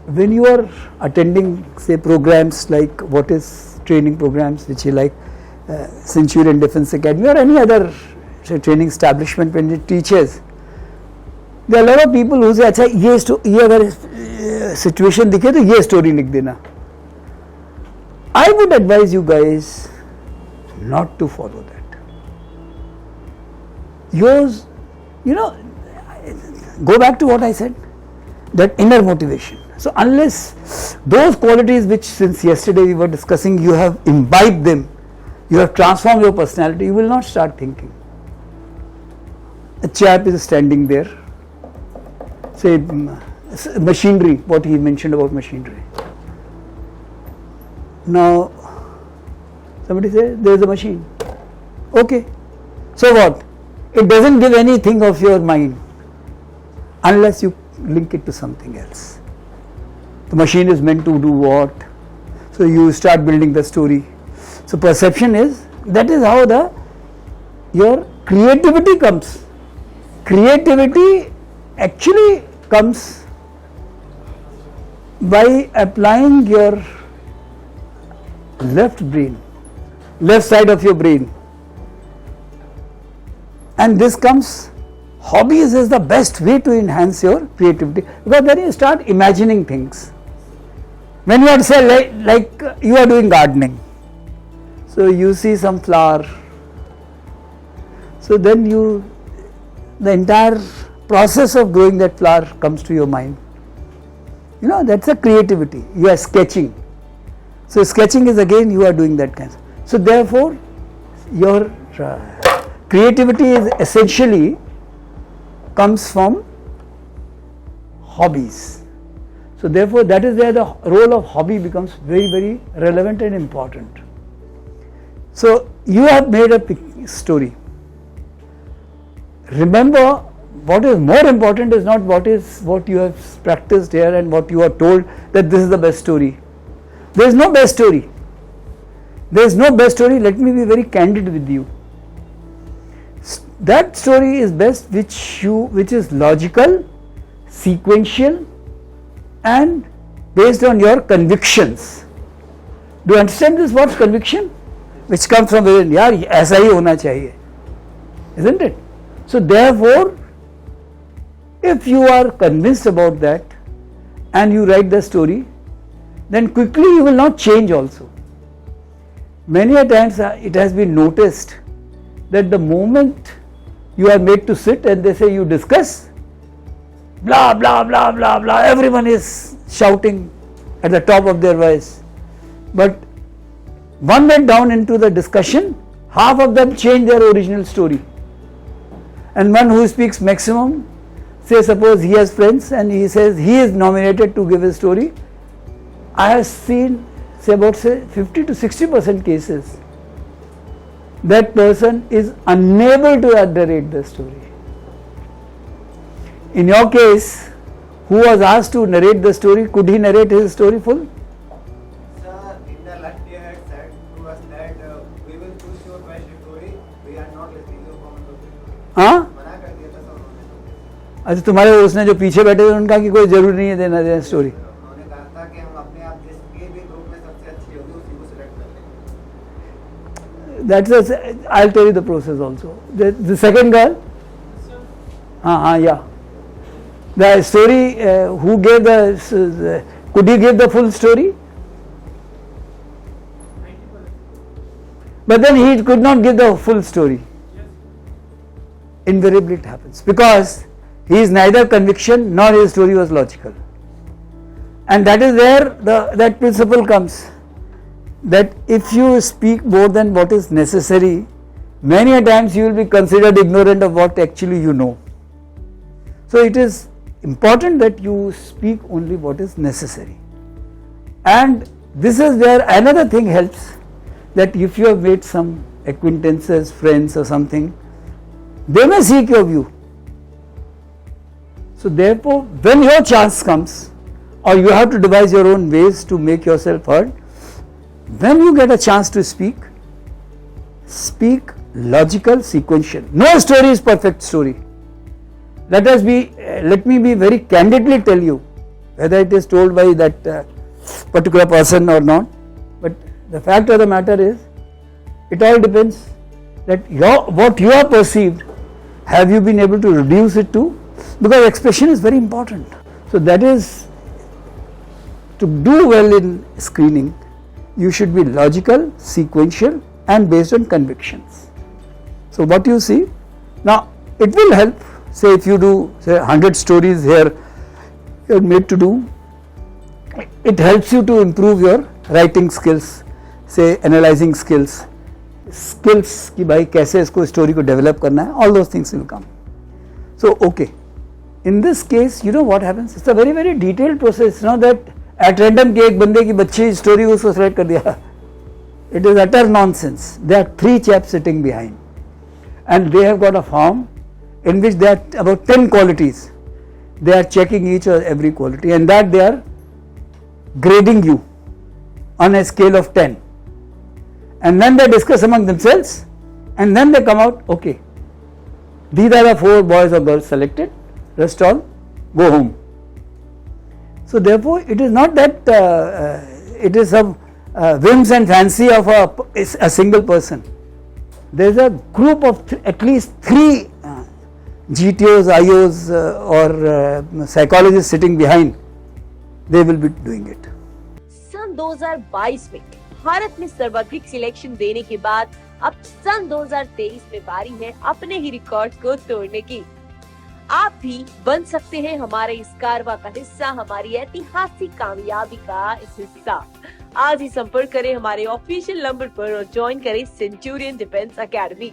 when you are attending, say, programs like what is training programs which you like, Centurion Defence Academy or any other training establishment, when it teaches, there are a lot of people who say, अच्छा ये अगर situation दिखे तो ये story लिख देना. I would advise you guys not to follow that. Yours, go back to what I said, that inner motivation. So unless those qualities which since yesterday we were discussing, you have imbibed them, you have transformed your personality, you will not start thinking. A chap is standing there, say machinery, what he mentioned about machinery. Now somebody says there is a machine. Okay, so what? It doesn't give anything of your mind unless you link it to something else. The machine is meant to do what? So you start building the story. So perception is, that is how your creativity comes. Creativity actually comes by applying your left side of your brain, and this comes. Hobbies is the best way to enhance your creativity, because then you start imagining things. When you are say like you are doing gardening, so you see some flower, so then the entire process of growing that flower comes to your mind. That's a creativity. You are sketching. So sketching is again you are doing that kind. So therefore your creativity is essentially comes from hobbies. So therefore that is where the role of hobby becomes very, very relevant and important. So you have made a story. Remember, what is more important is not what you have practiced here and what you are told that this is the best story. There is no best story. There is no best story. Let me be very candid with you. That story is best which is logical, sequential, and based on your convictions. Do you understand this word conviction? Which comes from within. यार ऐसा ही होना चाहिए, isn't it? So therefore, if you are convinced about that and you write the story, then quickly you will not change also. Many a times it has been noticed that the moment you are made to sit and they say you discuss, blah blah blah blah blah, everyone is shouting at the top of their voice. But one went down into the discussion, half of them changed their original story. And one who speaks maximum, say suppose he has friends and he says he is nominated to give his story, I have seen about 50 to 60% cases that person is unable to narrate the story. In your case, who was asked to narrate the story, could he narrate his story full? Sir, in the last year had said to us that we will choose your best story, we are not listening to your comment of the story. हाँ? मना कर दिया था sir उन्होंने. अच्छा, तुम्हारे उसने जो पीछे बैठे थे उनका कि कोई जरूरी नहीं है देना स्टोरी. उन्होंने कहा था कि हम अपने आप जिसके भी ग्रुप में सबसे अच्छी होगी उसी को सिलेक्ट कर लेंगे. That's I'll tell you the process also. The second girl, yeah. The story, who gave could he give the full story? But then he could not give the full story. Invariably it happens because he is neither conviction nor his story was logical. And that is where that principle comes, that if you speak more than what is necessary, many a times you will be considered ignorant of what actually you know. So it is important that you speak only what is necessary. And this is where another thing helps, that if you have made some acquaintances, friends or something, they may seek your view. So therefore, when your chance comes, or you have to devise your own ways to make yourself heard, when you get a chance to speak logical, sequential. No story is perfect story. Let me be very candidly tell you whether it is told by that particular person or not. But the fact of the matter is, it all depends that what you are perceived, have you been able to reduce it to, because expression is very important. So that is, to do well in screening, you should be logical, sequential and based on convictions. So what you see, now it will help, say if you do say 100 stories here, you are made to do, it helps you to improve your writing skills, say analyzing skills कि भाई कैसे इसको story को develop करना है, all those things will come. So okay, in this case you know what happens, it's a very very detailed process, not that at random कि एक बंदे की बच्ची स्टोरी उसको सेलेक्ट कर दिया. It is utter nonsense. There are 3 chaps sitting behind and they have got a form in which there are about 10 qualities. They are checking each or every quality and that they are grading you on a scale of 10. And then they discuss among themselves and then they come out, okay, these are the 4 boys or girls selected, rest all go home. So therefore it is not that it is some whims and fancy of a single person. There is a group of at least 3 GTOs, IOs or psychologists sitting behind, they will be doing it. सन 2022 में भारत में सर्वाधिक selection देने के बाद अब सन 2023 में बारी है अपने ही रिकॉर्ड को तोड़ने की। आप भी बन सकते हैं हमारे इस कारवां का हिस्सा, हमारी ऐतिहासिक कामयाबी का इस हिस्सा। आज ही संपर्क करें हमारे ऑफिशियल नंबर पर और ज्वाइन करें सेंचुरियन डिफेंस एकेडमी।